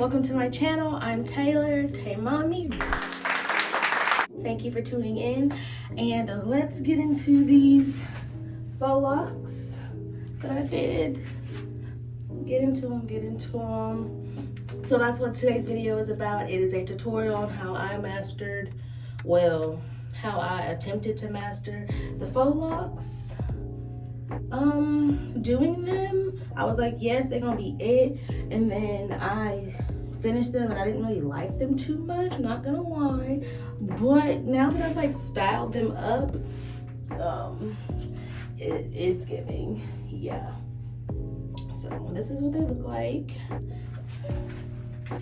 welcome to my channel. I'm Taylor, Tay Mommy. Thank you for tuning in, and let's get into these faux locks that I did. Get into them. So that's what today's video is about. It is a tutorial on how I mastered, well, how I attempted to master the faux locks. Doing them, I was like, yes, they're gonna be it, and then I finished them and I didn't really like them too much, not gonna lie. But now that I've like styled them up, it's giving, yeah. So this is what they look like. I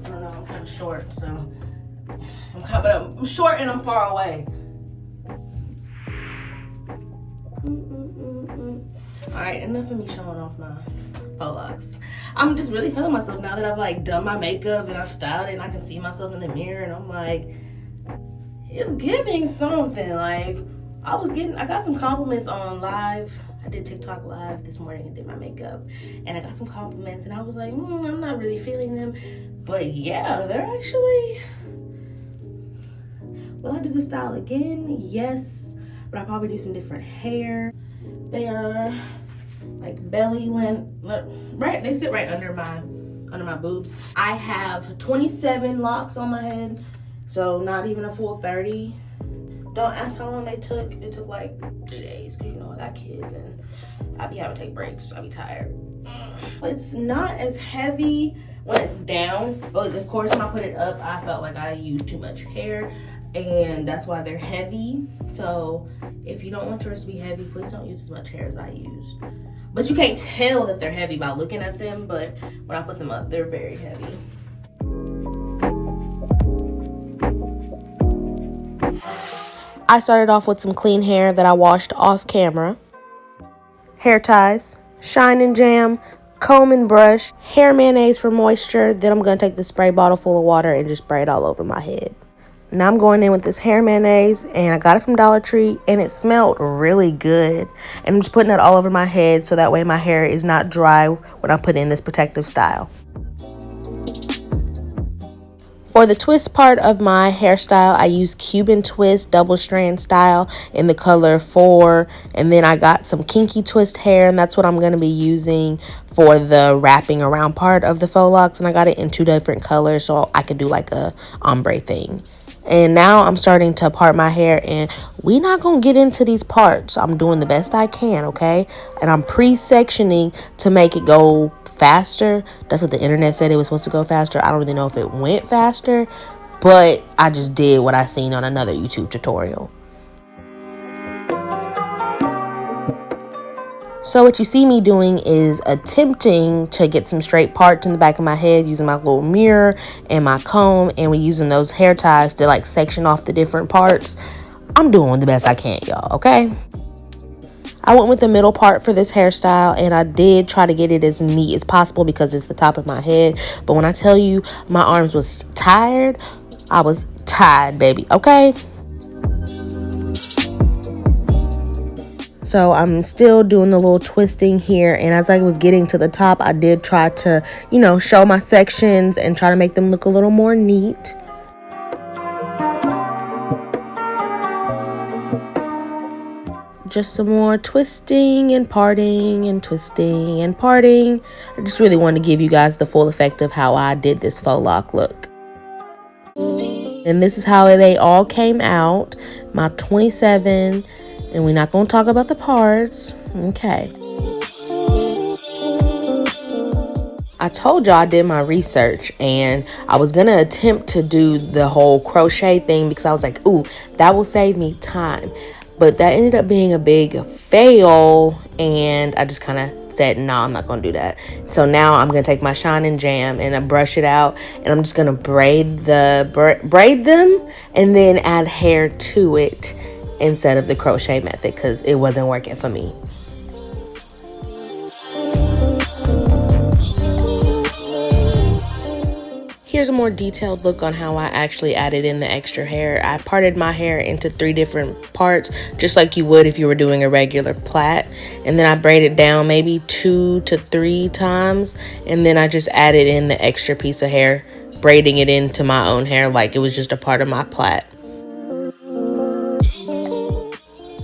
don't know, I'm kind of short, so I'm short and I'm far away. All right, enough of me showing off my faux locks. I'm just really feeling myself now that I've like done my makeup and I've styled it and I can see myself in the mirror, and I'm like, it's giving something. Like I got some compliments on live. I did TikTok live this morning and did my makeup, and I got some compliments, and I was like, I'm not really feeling them. But yeah, they're actually, will I do the style again? Yes, but I'll probably do some different hair. They are like belly length, right? They sit right under my boobs. I have 27 locks on my head, so not even a full 30. Don't ask how long they took. It took like 3 days, because you know I got kids and I be having to take breaks, so I be tired. It's not as heavy when it's down, but of course when I put it up, I felt like I used too much hair, and that's why they're heavy. So if you don't want yours to be heavy, please don't use as much hair as I use. But you can't tell that they're heavy by looking at them, but when I put them up, they're very heavy. I started off with some clean hair that I washed off camera. Hair ties, shine and jam, comb and brush, hair mayonnaise for moisture. Then I'm going to take the spray bottle full of water and just spray it all over my head. Now I'm going in with this hair mayonnaise, and I got it from Dollar Tree, and it smelled really good. And I'm just putting it all over my head so that way my hair is not dry when I put in this protective style. For the twist part of my hairstyle, I use Cuban twist double strand style in the color 4, and then I got some kinky twist hair, and that's what I'm going to be using for the wrapping around part of the faux locks, and I got it in 2 different colors so I could do like a ombre thing. And now I'm starting to part my hair, and we're not going to get into these parts. I'm doing the best I can, okay? And I'm pre-sectioning to make it go faster. That's what the internet said it was supposed to go faster. I don't really know if it went faster, but I just did what I seen on another YouTube tutorial. So what you see me doing is attempting to get some straight parts in the back of my head using my little mirror and my comb, and we're using those hair ties to like section off the different parts. I'm doing the best I can, y'all, okay? I went with the middle part for this hairstyle, and I did try to get it as neat as possible because it's the top of my head. But when I tell you my arms was tired, I was tired, baby, okay? So I'm still doing the little twisting here, and as I was getting to the top, I did try to, show my sections and try to make them look a little more neat. Just some more twisting and parting and twisting and parting. I just really wanted to give you guys the full effect of how I did this faux lock look. And this is how they all came out. My 27. And we're not going to talk about the parts. Okay. I told y'all I did my research, and I was going to attempt to do the whole crochet thing because I was like, ooh, that will save me time. But that ended up being a big fail, and I just kind of said, no, I'm not going to do that. So now I'm going to take my shine and jam and I brush it out, and I'm just going to braid them and then add hair to it instead of the crochet method because it wasn't working for me. Here's a more detailed look on how I actually added in the extra hair. I parted my hair into 3 different parts, just like you would if you were doing a regular plait. And then I braided down maybe 2 to 3 times. And then I just added in the extra piece of hair, braiding it into my own hair like it was just a part of my plait.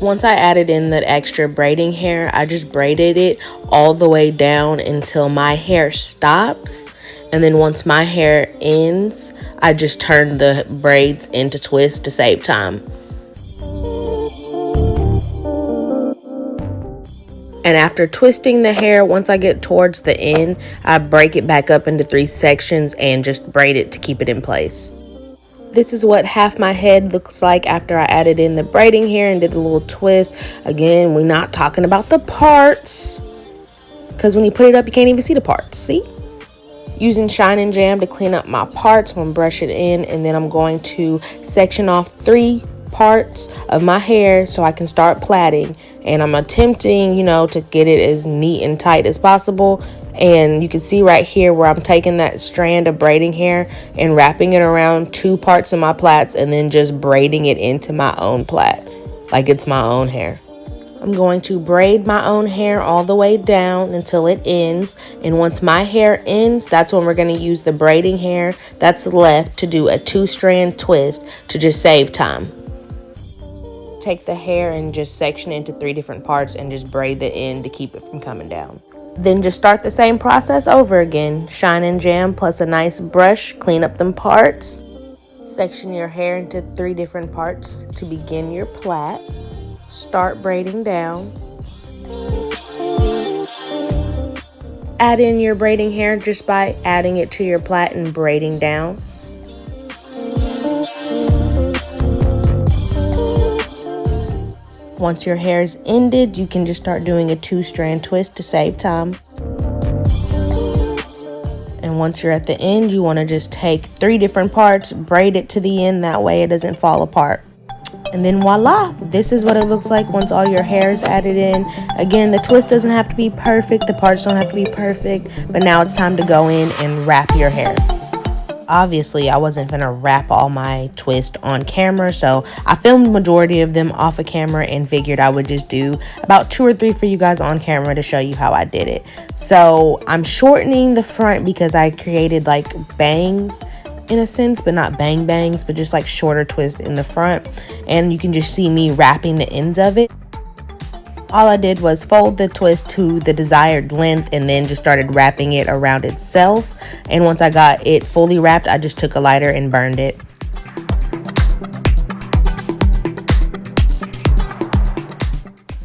Once I added in that extra braiding hair, I just braided it all the way down until my hair stops. And then once my hair ends, I just turn the braids into twists to save time. And after twisting the hair, once I get towards the end, I break it back up into 3 sections and just braid it to keep it in place. This is what half my head looks like after I added in the braiding hair and did the little twist. Again, we're not talking about the parts, because when you put it up, you can't even see the parts. See? Using Shine and Jam to clean up my parts, I'm going to brush it in, and then I'm going to section off 3 parts of my hair so I can start plaiting. And I'm attempting, to get it as neat and tight as possible. And you can see right here where I'm taking that strand of braiding hair and wrapping it around 2 parts of my plaits and then just braiding it into my own plait like it's my own hair. I'm going to braid my own hair all the way down until it ends. And once my hair ends, that's when we're going to use the braiding hair that's left to do a 2-strand twist to just save time. Take the hair and just section it into 3 different parts and just braid the end to keep it from coming down. Then just start the same process over again. Shine and Jam plus a nice brush, clean up them parts. Section your hair into 3 different parts to begin your plait. Start braiding down. Add in your braiding hair just by adding it to your plait and braiding down. Once your hair is ended, you can just start doing a 2-strand twist to save time. And once you're at the end, you want to just take 3 different parts, braid it to the end, that way it doesn't fall apart. And then voila, this is what it looks like once all your hair is added in. Again, the twist doesn't have to be perfect, the parts don't have to be perfect, but now it's time to go in and wrap your hair. Obviously, I wasn't gonna wrap all my twists on camera, so I filmed the majority of them off of camera and figured I would just do about 2 or 3 for you guys on camera to show you how I did it. So I'm shortening the front because I created like bangs in a sense, but not bang bangs, but just like shorter twists in the front. And you can just see me wrapping the ends of it. All I did was fold the twist to the desired length and then just started wrapping it around itself. And once I got it fully wrapped, I just took a lighter and burned it.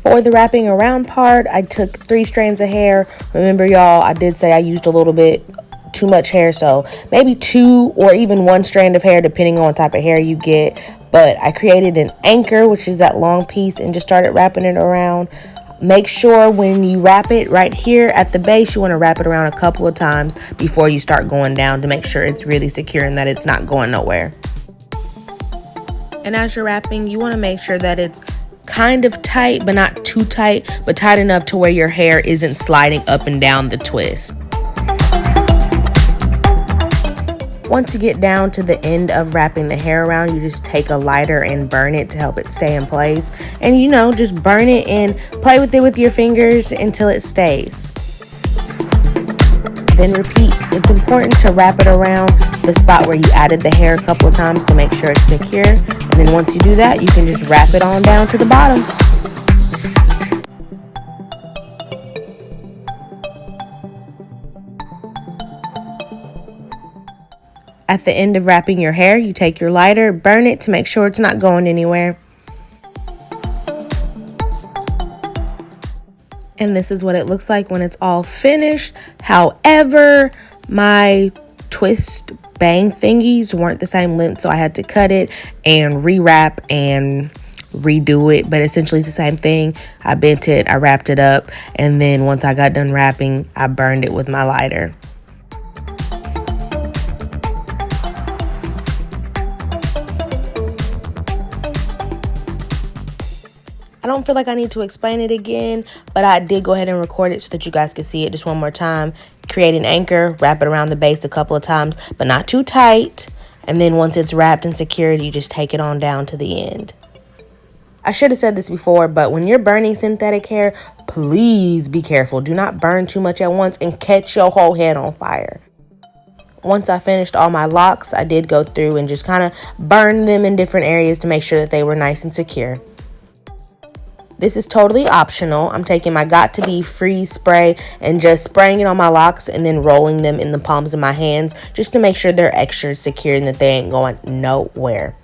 For the wrapping around part, I took 3 strands of hair. Remember, y'all, I did say I used a little bit too much hair, so maybe 2 or even 1 strand of hair depending on what type of hair you get. But I created an anchor, which is that long piece, and just started wrapping it around. Make sure when you wrap it right here at the base, you want to wrap it around a couple of times before you start going down to make sure it's really secure and that it's not going nowhere. And as you're wrapping, you want to make sure that it's kind of tight, but not too tight, but tight enough to where your hair isn't sliding up and down the twist. Once you get down to the end of wrapping the hair around, you just take a lighter and burn it to help it stay in place. And just burn it and play with it with your fingers until it stays. Then repeat. It's important to wrap it around the spot where you added the hair a couple of times to make sure it's secure. And then once you do that, you can just wrap it on down to the bottom. At the end of wrapping your hair, you take your lighter, burn it to make sure it's not going anywhere. And this is what it looks like when it's all finished. However, my twist bang thingies weren't the same length, so I had to cut it and rewrap and redo it. But essentially it's the same thing. I bent it, I wrapped it up, and then once I got done wrapping, I burned it with my lighter. I don't feel like I need to explain it again, but I did go ahead and record it so that you guys can see it just one more time. Create an anchor, wrap it around the base a couple of times, but not too tight. And then once it's wrapped and secured, you just take it on down to the end. I should have said this before, but when you're burning synthetic hair, please be careful. Do not burn too much at once and catch your whole head on fire. Once I finished all my locks, I did go through and just kind of burn them in different areas to make sure that they were nice and secure. This is totally optional. I'm taking my Got To Be freeze spray and just spraying it on my locks and then rolling them in the palms of my hands just to make sure they're extra secure and that they ain't going nowhere.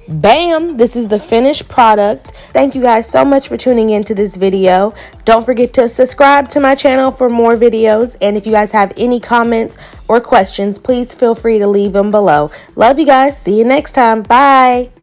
Bam! This is the finished product. Thank you guys so much for tuning into this video. Don't forget to subscribe to my channel for more videos. And if you guys have any comments or questions, please feel free to leave them below. Love you guys. See you next time. Bye!